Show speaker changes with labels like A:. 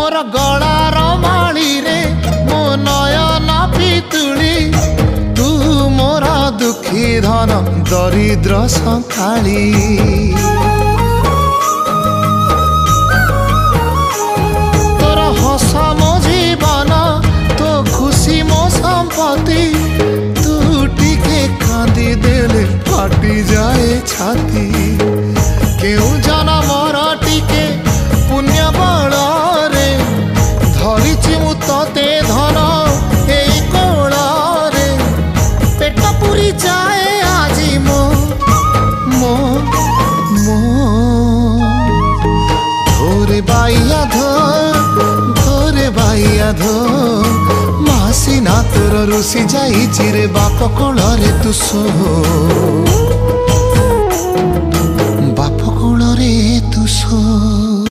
A: मोर गलार माली रे मो नयन पितुली तू मोर दुखी धन दरिद्र संखाली तोर हस मो जीवन तो खुशी मो संपत्ति तू टिके कांदी देले फाटी जाए छाती केउ जनमर टिके पुण्य बल रे धरिछि मु तते धन एई कोल रे पेट पुरी जाए आजी मो मो मो धोरे बाइया धो मासी ना तोर रुसी जाई चिरे बाप कोल रे तू सो